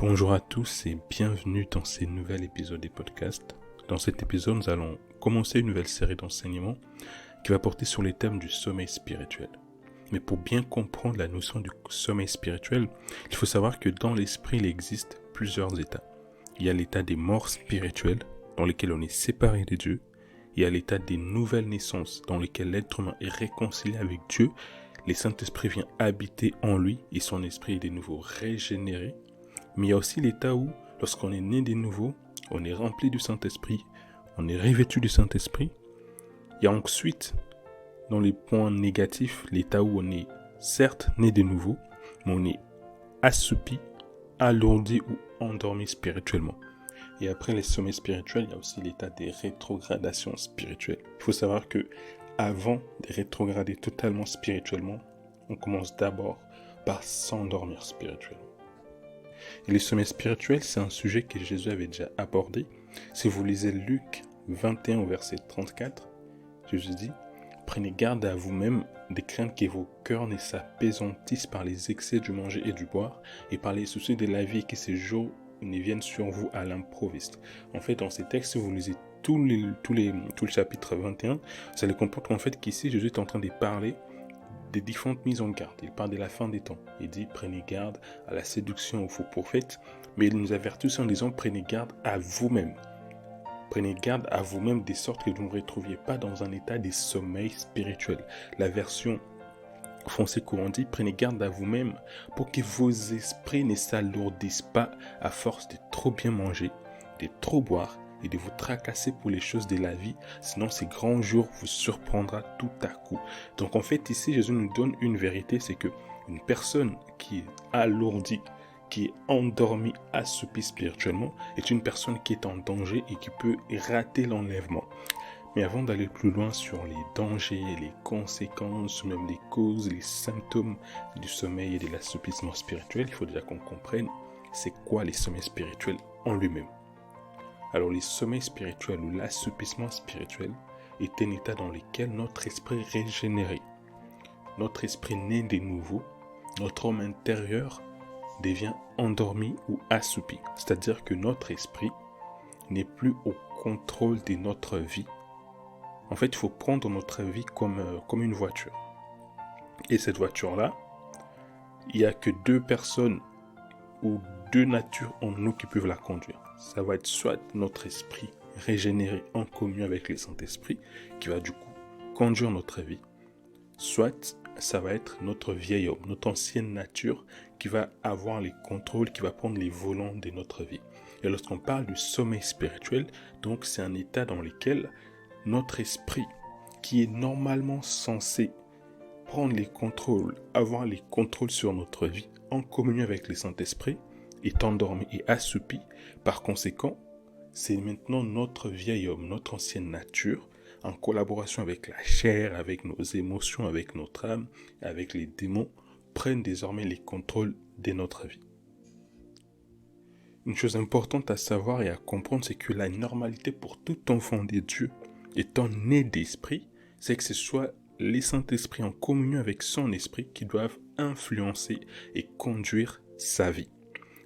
Bonjour à tous et bienvenue dans ce nouvel épisode des podcasts. Dans cet épisode, nous allons commencer une nouvelle série d'enseignements qui va porter sur les thèmes du sommeil spirituel. Mais pour bien comprendre la notion du sommeil spirituel, il faut savoir que dans l'esprit, il existe plusieurs états. Il y a l'état des morts spirituelles, dans lesquels on est séparé de Dieu. Il y a l'état des nouvelles naissances, dans lesquelles l'être humain est réconcilié avec Dieu. Le Saint-Esprit vient habiter en lui et son esprit est de nouveau régénéré. Mais il y a aussi l'état où, lorsqu'on est né de nouveau, on est rempli du Saint-Esprit, on est revêtu du Saint-Esprit. Il y a ensuite, dans les points négatifs, l'état où on est certes né de nouveau, mais on est assoupi, alourdi ou endormi spirituellement. Et après les sommets spirituels, il y a aussi l'état des rétrogradations spirituelles. Il faut savoir que avant de rétrograder totalement spirituellement, on commence d'abord par s'endormir spirituellement. Et les sommets spirituels, c'est un sujet que Jésus avait déjà abordé. Si vous lisez Luc 21 au verset 34, Jésus dit « Prenez garde à vous-même de craindre que vos cœurs ne s'apaisantissent par les excès du manger et du boire et par les soucis de la vie et que ces jours ne viennent sur vous à l'improviste. » En fait, dans ces textes, si vous lisez tout le chapitre 21, ça le comporte en fait qu'ici, Jésus est en train de parler des différentes mises en garde. Il parle de la fin des temps. Il dit prenez garde à la séduction aux faux prophètes, mais il nous avertit en disant prenez garde à vous-même. Prenez garde à vous-même de sorte que vous ne vous retrouviez pas dans un état de sommeil spirituel. La version français courant dit prenez garde à vous-même pour que vos esprits ne s'alourdissent pas à force de trop bien manger, de trop boire et de vous tracasser pour les choses de la vie, sinon ces grands jours vous surprendra tout à coup. Donc en fait ici Jésus nous donne une vérité, c'est que une personne qui est alourdie, qui est endormie, assoupie spirituellement, est une personne qui est en danger et qui peut rater l'enlèvement. Mais avant d'aller plus loin sur les dangers, les conséquences, même les causes, les symptômes du sommeil et de l'assoupissement spirituel, il faut déjà qu'on comprenne c'est quoi les sommeils spirituels en lui-même. Alors, les sommeils spirituels ou l'assoupissement spirituel est un état dans lequel notre esprit régénéré, notre esprit né de nouveau, notre homme intérieur devient endormi ou assoupi. C'est-à-dire que notre esprit n'est plus au contrôle de notre vie. En fait, il faut prendre notre vie comme une voiture. Et cette voiture-là, il n'y a que deux personnes ou deux natures en nous qui peuvent la conduire. Ça va être soit notre esprit régénéré en communion avec le Saint-Esprit qui va du coup conduire notre vie, soit ça va être notre vieil homme, notre ancienne nature qui va avoir les contrôles, qui va prendre les volants de notre vie. Et lorsqu'on parle du sommeil spirituel, donc c'est un état dans lequel notre esprit, qui est normalement censé prendre les contrôles, avoir les contrôles sur notre vie en communion avec le Saint-Esprit, est endormi et assoupi. Par conséquent, c'est maintenant notre vieil homme, notre ancienne nature, en collaboration avec la chair, avec nos émotions, avec notre âme, avec les démons, prennent désormais les contrôles de notre vie. Une chose importante à savoir et à comprendre, c'est que la normalité pour tout enfant de Dieu, étant né d'esprit, c'est que ce soit les Saint-Esprit en communion avec son esprit qui doivent influencer et conduire sa vie.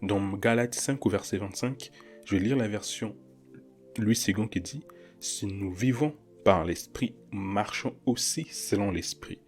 Dans Galates 5 au verset 25, je vais lire la version Louis II qui dit « Si nous vivons par l'esprit, marchons aussi selon l'esprit. »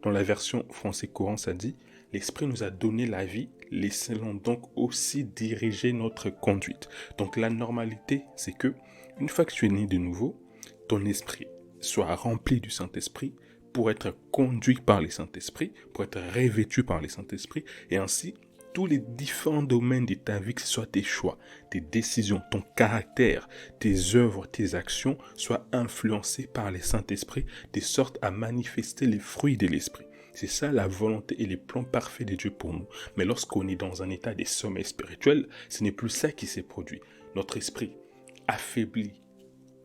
Dans la version français courant, ça dit « L'esprit nous a donné la vie, laissons donc aussi diriger notre conduite. » Donc la normalité, c'est que une fois que tu es né de nouveau, ton esprit soit rempli du Saint-Esprit pour être conduit par le Saint-Esprit, pour être revêtu par le Saint-Esprit, et ainsi tous les différents domaines de ta vie, que ce soit tes choix, tes décisions, ton caractère, tes œuvres, tes actions, soient influencés par le Saint-Esprit, de sorte à manifester les fruits de l'Esprit. C'est ça la volonté et les plans parfaits de Dieu pour nous. Mais lorsqu'on est dans un état de sommeil spirituel, ce n'est plus ça qui s'est produit. Notre esprit affaibli,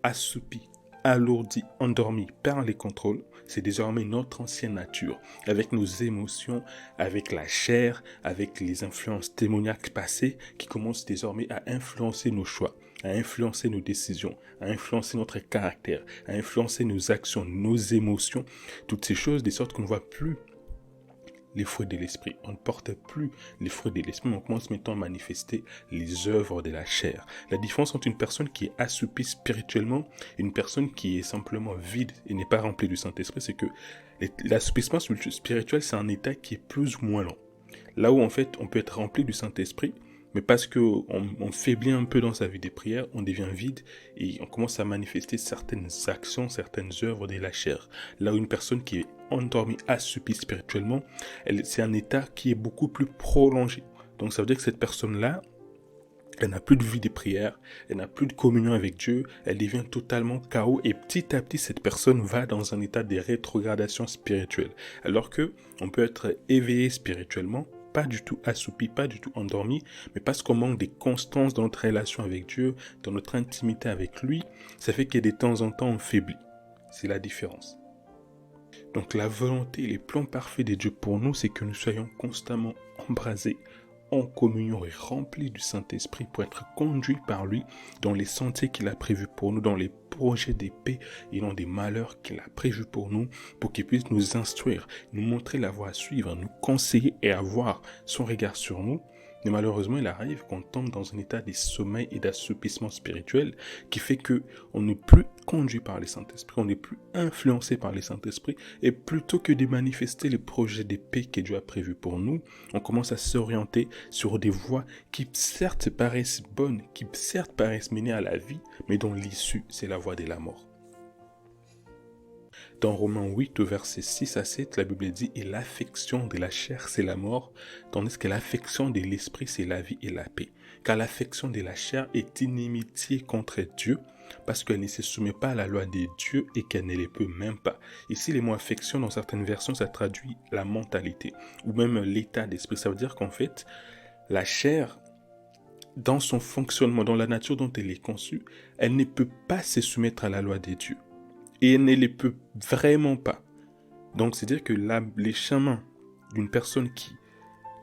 assoupi, alourdi, endormi par les contrôles, c'est désormais notre ancienne nature, avec nos émotions, avec la chair, avec les influences démoniaques passées, qui commencent désormais à influencer nos choix, à influencer nos décisions, à influencer notre caractère, à influencer nos actions, nos émotions, toutes ces choses, de sorte qu'on ne voit plus les fruits de l'esprit. On ne porte plus les fruits de l'esprit, mais on commence maintenant à manifester les œuvres de la chair. La différence entre une personne qui est assoupie spirituellement et une personne qui est simplement vide et n'est pas remplie du Saint-Esprit, c'est que l'assoupissement spirituel, c'est un état qui est plus ou moins lent. Là où en fait on peut être rempli du Saint-Esprit, mais parce qu'on faiblit un peu dans sa vie de prière, on devient vide et on commence à manifester certaines actions, certaines œuvres de la chair. Là où une personne qui est endormie, assoupie spirituellement, c'est un état qui est beaucoup plus prolongé. Donc ça veut dire que cette personne-là, elle n'a plus de vie de prière, elle n'a plus de communion avec Dieu, elle devient totalement chaos et petit à petit cette personne va dans un état de rétrogradation spirituelle. Alors que on peut être éveillé spirituellement, pas du tout assoupi, pas du tout endormi, mais parce qu'on manque de constance dans notre relation avec Dieu, dans notre intimité avec lui, ça fait que de temps en temps on faiblit. C'est la différence. Donc la volonté et les plans parfaits de Dieu pour nous, c'est que nous soyons constamment embrasés en communion et remplis du Saint-Esprit pour être conduits par lui dans les sentiers qu'il a prévus pour nous, dans les projets des paix et dans des malheurs qu'il a prévus pour nous, pour qu'il puisse nous instruire, nous montrer la voie à suivre, nous conseiller et avoir son regard sur nous. Mais malheureusement, il arrive qu'on tombe dans un état de sommeil et d'assoupissement spirituel qui fait qu'on n'est plus conduit par les Saint-Esprit, on n'est plus influencé par les Saint-Esprit, et plutôt que de manifester les projets de paix que Dieu a prévus pour nous, on commence à s'orienter sur des voies qui certes paraissent bonnes, qui certes paraissent mener à la vie, mais dont l'issue, c'est la voie de la mort. Dans Romains 8, versets 6 à 7, la Bible dit « Et l'affection de la chair, c'est la mort, tandis que l'affection de l'esprit, c'est la vie et la paix. Car l'affection de la chair est inimitié contre Dieu, parce qu'elle ne se soumet pas à la loi de Dieu et qu'elle ne les peut même pas. » Ici, les mots affection, dans certaines versions, ça traduit la mentalité, ou même l'état d'esprit. Ça veut dire qu'en fait, la chair, dans son fonctionnement, dans la nature dont elle est conçue, elle ne peut pas se soumettre à la loi de Dieu. Et elle ne les peut vraiment pas. Donc, c'est-à-dire que les chemins d'une personne qui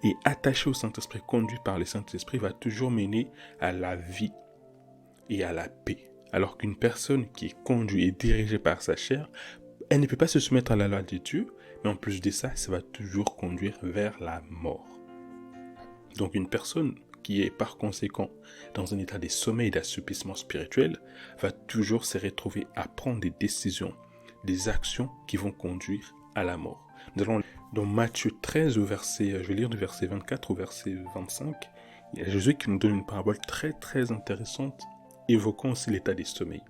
est attachée au Saint-Esprit, conduit par le Saint-Esprit, va toujours mener à la vie et à la paix. Alors qu'une personne qui est conduite et dirigée par sa chair, elle ne peut pas se soumettre à la loi de Dieu, mais en plus de ça, ça va toujours conduire vers la mort. Donc, une personne qui est par conséquent dans un état de sommeil et d'assoupissement spirituel, va toujours se retrouver à prendre des décisions, des actions qui vont conduire à la mort. Nous allons dans Matthieu 13, je vais lire du verset 24 au verset 25, il y a Jésus qui nous donne une parabole très très intéressante, évoquant aussi l'état de sommeil.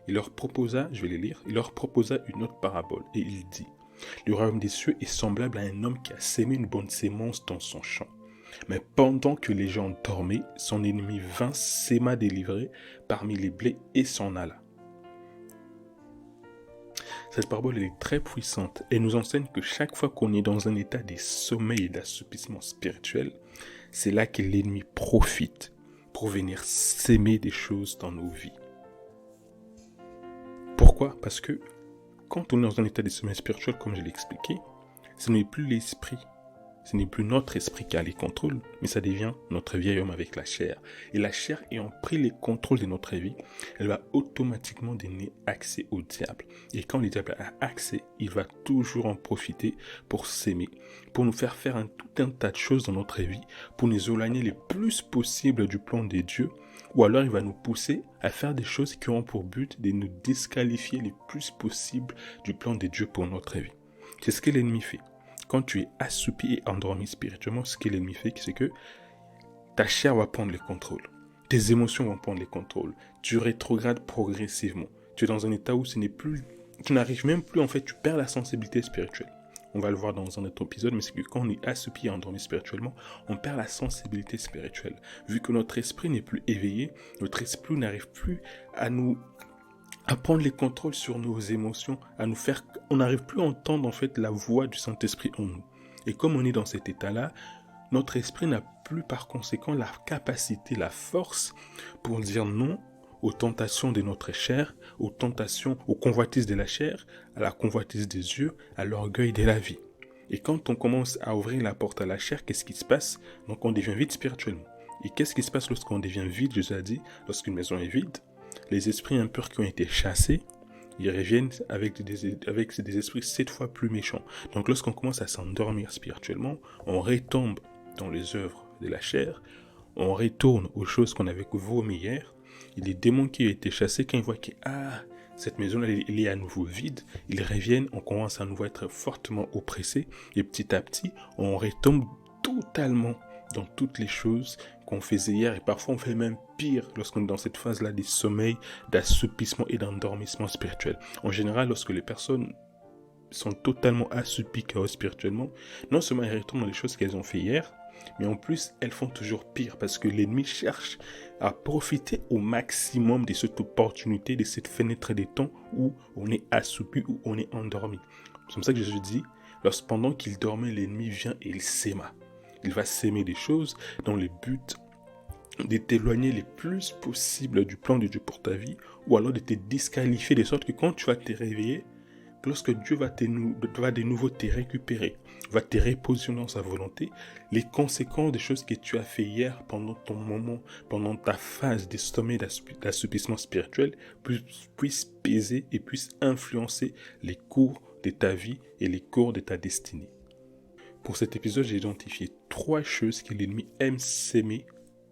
Il leur proposa une autre parabole, et il dit, « Le royaume des cieux est semblable à un homme qui a sémé une bonne sémence dans son champ. Mais pendant que les gens dormaient, son ennemi vint, sema délivré parmi les blés et s'en alla. » Cette parabole est très puissante et nous enseigne que chaque fois qu'on est dans un état de sommeil et d'assoupissement spirituel, c'est là que l'ennemi profite pour venir s'aimer des choses dans nos vies. Pourquoi ? Parce que quand on est dans un état de sommeil spirituel, comme je l'ai expliqué, ce n'est plus l'esprit. Ce n'est plus notre esprit qui a les contrôles, mais ça devient notre vieil homme avec la chair. Et la chair ayant pris les contrôles de notre vie, elle va automatiquement donner accès au diable. Et quand le diable a accès, il va toujours en profiter pour s'aimer, pour nous faire tout un tas de choses dans notre vie, pour nous éloigner le plus possible du plan de Dieu, ou alors il va nous pousser à faire des choses qui auront pour but de nous disqualifier le plus possible du plan de Dieu pour notre vie. C'est ce que l'ennemi fait. Quand tu es assoupi et endormi spirituellement, ce que l'ennemi fait, c'est que ta chair va prendre le contrôle. Tes émotions vont prendre le contrôle. Tu rétrogrades progressivement. Tu es dans un état où tu n'arrives même plus, en fait, tu perds la sensibilité spirituelle. On va le voir dans un autre épisode, mais c'est que quand on est assoupi et endormi spirituellement, on perd la sensibilité spirituelle. Vu que notre esprit n'est plus éveillé, notre esprit n'arrive plus à prendre les contrôles sur nos émotions, on n'arrive plus à entendre en fait la voix du Saint-Esprit en nous. Et comme on est dans cet état-là, notre esprit n'a plus par conséquent la capacité, la force pour dire non aux tentations de notre chair, aux convoitises de la chair, à la convoitise des yeux, à l'orgueil de la vie. Et quand on commence à ouvrir la porte à la chair, qu'est-ce qui se passe ? Donc on devient vide spirituellement. Et qu'est-ce qui se passe lorsqu'on devient vide ? Jésus a dit, lorsqu'une maison est vide, les esprits impurs qui ont été chassés ils reviennent avec des esprits 7 fois plus méchants. Donc lorsqu'on commence à s'endormir spirituellement, on retombe dans les œuvres de la chair, on retourne aux choses qu'on avait vomi hier, et les démons qui ont été chassés, quand ils voient que cette maison-là, elle est à nouveau vide, ils reviennent, on commence à nouveau être fortement oppressés, et petit à petit, on retombe totalement dans toutes les choses qu'on faisait hier, et parfois on fait même pire lorsqu'on est dans cette phase-là de sommeil, d'assoupissement et d'endormissement spirituel. En général, lorsque les personnes sont totalement assoupies spirituellement, non seulement elles retombent dans les choses qu'elles ont fait hier, mais en plus, elles font toujours pire parce que l'ennemi cherche à profiter au maximum de cette opportunité, de cette fenêtre de temps où on est assoupi, où on est endormi. C'est comme ça que Jésus dit, pendant qu'il dormait, l'ennemi vient et il sème. Il va s'aimer des choses dans le but de t'éloigner le plus possible du plan de Dieu pour ta vie, ou alors de te disqualifier de sorte que quand tu vas te réveiller, lorsque Dieu va de nouveau te récupérer, va te reposer dans sa volonté, les conséquences des choses que tu as fait hier pendant ton moment, pendant ta phase de sommeil d'assoupissement spirituel, puissent peser et puissent influencer les cours de ta vie et les cours de ta destinée. Pour cet épisode, j'ai identifié 3 choses que l'ennemi aime s'aimer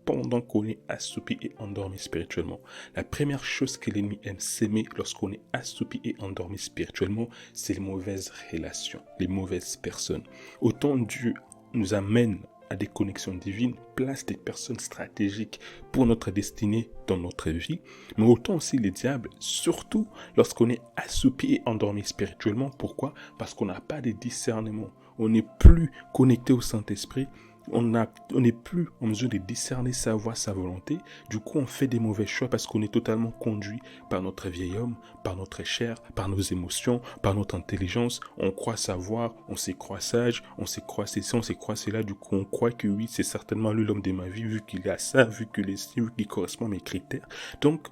pendant qu'on est assoupi et endormi spirituellement. La première chose que l'ennemi aime s'aimer lorsqu'on est assoupi et endormi spirituellement, c'est les mauvaises relations, les mauvaises personnes. Autant Dieu nous amène à des connexions divines, place des personnes stratégiques pour notre destinée dans notre vie, mais autant aussi les diables, surtout lorsqu'on est assoupi et endormi spirituellement. Pourquoi? Parce qu'on n'a pas de discernement. On n'est plus connecté au Saint-Esprit, on n'est plus en mesure de discerner sa voix, sa volonté. Du coup, on fait des mauvais choix parce qu'on est totalement conduit par notre vieil homme, par notre chair, par nos émotions, par notre intelligence. On croit savoir, on se croit sage, on se croit ceci, on se croit cela. Du coup, on croit que oui, c'est certainement lui l'homme de ma vie, vu qu'il a ça, vu qu'il correspond à mes critères. Donc,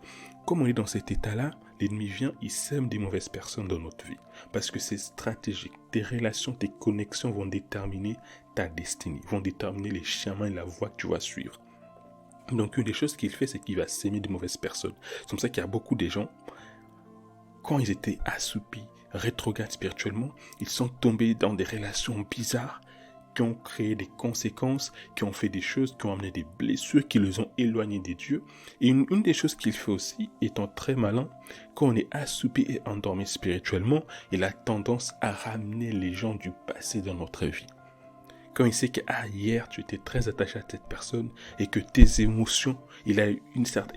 comme on est dans cet état-là, l'ennemi vient, il sème des mauvaises personnes dans notre vie. Parce que c'est stratégique. Tes relations, tes connexions vont déterminer ta destinée, vont déterminer les chemins et la voie que tu vas suivre. Donc, une des choses qu'il fait, c'est qu'il va s'aimer de mauvaises personnes. C'est comme ça qu'il y a beaucoup de gens, quand ils étaient assoupis, rétrogrades spirituellement, ils sont tombés dans des relations bizarres qui ont créé des conséquences, qui ont fait des choses, qui ont amené des blessures, qui les ont éloignés des dieux. Et une des choses qu'il fait aussi, étant très malin, quand on est assoupi et endormi spirituellement, il a tendance à ramener les gens du passé dans notre vie. Quand il sait que hier tu étais très attaché à cette personne et que tes émotions, il a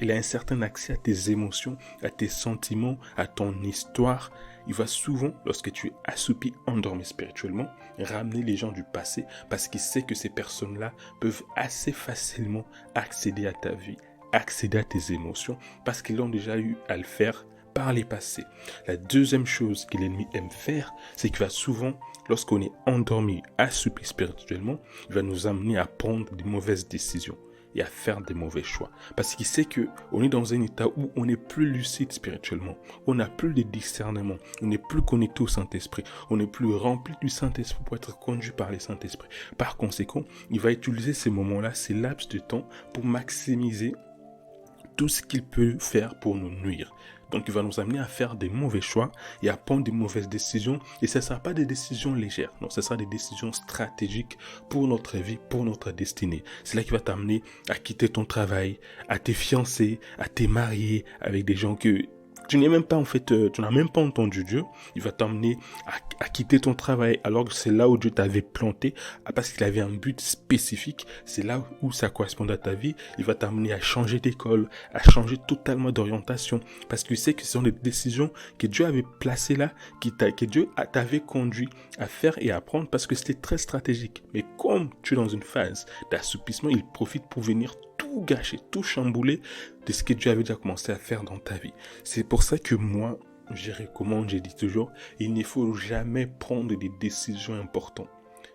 un certain accès à tes émotions, à tes sentiments, à ton histoire, il va souvent, lorsque tu es assoupi, endormi spirituellement, ramener les gens du passé parce qu'il sait que ces personnes-là peuvent assez facilement accéder à ta vie, accéder à tes émotions parce qu'ils ont déjà eu à le faire par les passés. La deuxième chose que l'ennemi aime faire, c'est qu'il va souvent, lorsqu'on est endormi, assoupi spirituellement, il va nous amener à prendre des mauvaises décisions et à faire des mauvais choix. Parce qu'il sait qu'on est dans un état où on n'est plus lucide spirituellement, on n'a plus de discernement, on n'est plus connecté au Saint-Esprit, on n'est plus rempli du Saint-Esprit pour être conduit par le Saint-Esprit. Par conséquent, il va utiliser ces moments-là, ces laps de temps, pour maximiser tout ce qu'il peut faire pour nous nuire. Donc il va nous amener à faire des mauvais choix et à prendre des mauvaises décisions. Et ce ne sera pas des décisions légères. Non, ce sera des décisions stratégiques pour notre vie, pour notre destinée. C'est là qu'il va t'amener à quitter ton travail, à te fiancer, à te marier avec des gens que tu n'es même pas tu n'as même pas entendu Dieu. Il va t'amener à quitter ton travail alors que c'est là où Dieu t'avait planté parce qu'il avait un but spécifique. C'est là où ça correspond à ta vie. Il va t'amener à changer d'école, à changer totalement d'orientation parce qu'il sait que ce sont des décisions que Dieu avait placées là, que Dieu t'avait conduit à faire et à prendre parce que c'était très stratégique. Mais comme tu es dans une phase d'assoupissement, il profite pour venir tout gâcher, tout chambouler de ce que Dieu avait déjà commencé à faire dans ta vie. C'est pour ça que moi, je recommande, je dis toujours, il ne faut jamais prendre des décisions importantes,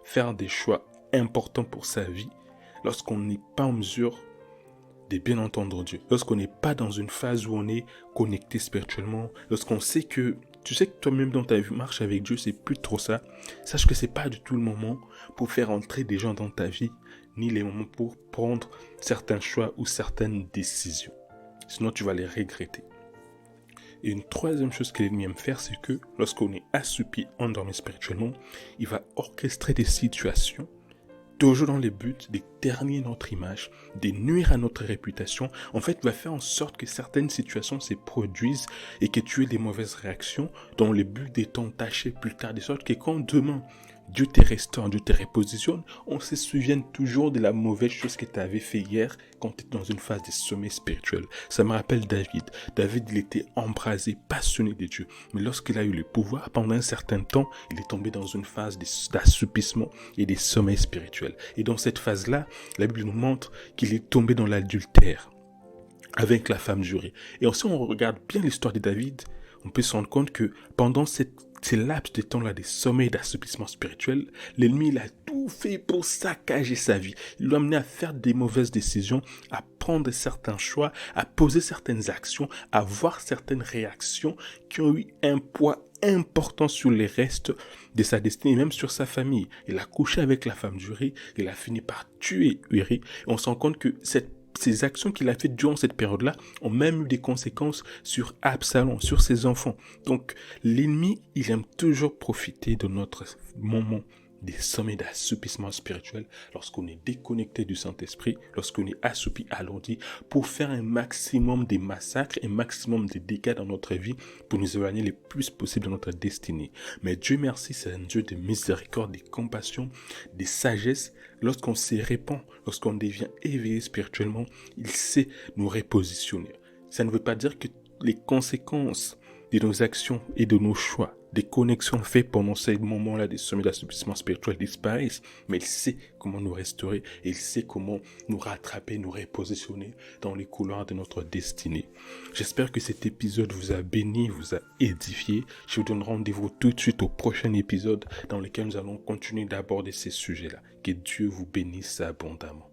faire des choix importants pour sa vie lorsqu'on n'est pas en mesure de bien entendre Dieu, lorsqu'on n'est pas dans une phase où on est connecté spirituellement, lorsqu'on sait que tu sais que toi-même dans ta vie, marche avec Dieu, c'est plus trop ça. Sache que c'est pas du tout le moment pour faire entrer des gens dans ta vie, ni les moments pour prendre certains choix ou certaines décisions. Sinon, tu vas les regretter. Et une troisième chose que l'ennemi aime faire, c'est que lorsqu'on est assoupi, endormi spirituellement, il va orchestrer des situations, toujours dans le but de ternir notre image, de nuire à notre réputation. En fait, il va faire en sorte que certaines situations se produisent et que tu aies des mauvaises réactions dans le but de t'entacher plus tard, de sorte que quand demain, Dieu te restaure, Dieu te repositionne, on se souvienne toujours de la mauvaise chose que tu avais fait hier quand tu étais dans une phase de sommeil spirituel. Ça me rappelle David. David, il était embrasé, passionné de Dieu. Mais lorsqu'il a eu le pouvoir, pendant un certain temps, il est tombé dans une phase d'assoupissement et de sommeil spirituel. Et dans cette phase-là, la Bible nous montre qu'il est tombé dans l'adultère avec la femme jurée. Et aussi, on regarde bien l'histoire de David, on peut se rendre compte que pendant ces laps de temps-là des sommeils d'assouplissement spirituel, l'ennemi il a tout fait pour saccager sa vie. Il l'a amené à faire des mauvaises décisions, à prendre certains choix, à poser certaines actions, à avoir certaines réactions qui ont eu un poids important sur les restes de sa destinée et même sur sa famille. Il a couché avec la femme d'Uri, il a fini par tuer Uri. Et on se rend compte que ces actions qu'il a faites durant cette période-là ont même eu des conséquences sur Absalom, sur ses enfants. Donc, l'ennemi, il aime toujours profiter de notre moment des sommets d'assoupissement spirituel lorsqu'on est déconnecté du Saint-Esprit, lorsqu'on est assoupi, alourdi, pour faire un maximum de massacres, un maximum de dégâts dans notre vie, pour nous éloigner le plus possible de notre destinée. Mais Dieu merci, c'est un Dieu de miséricorde, de compassion, de sagesse. Lorsqu'on se répand, lorsqu'on devient éveillé spirituellement, il sait nous repositionner. Ça ne veut pas dire que les conséquences de nos actions et de nos choix, des connexions faites pendant ces moments-là des sommets d'assouplissement spirituel disparaissent, mais il sait comment nous restaurer et il sait comment nous rattraper, nous repositionner dans les couloirs de notre destinée. J'espère que cet épisode vous a béni, vous a édifié. Je vous donne rendez-vous tout de suite au prochain épisode dans lequel nous allons continuer d'aborder ces sujets-là. Que Dieu vous bénisse abondamment.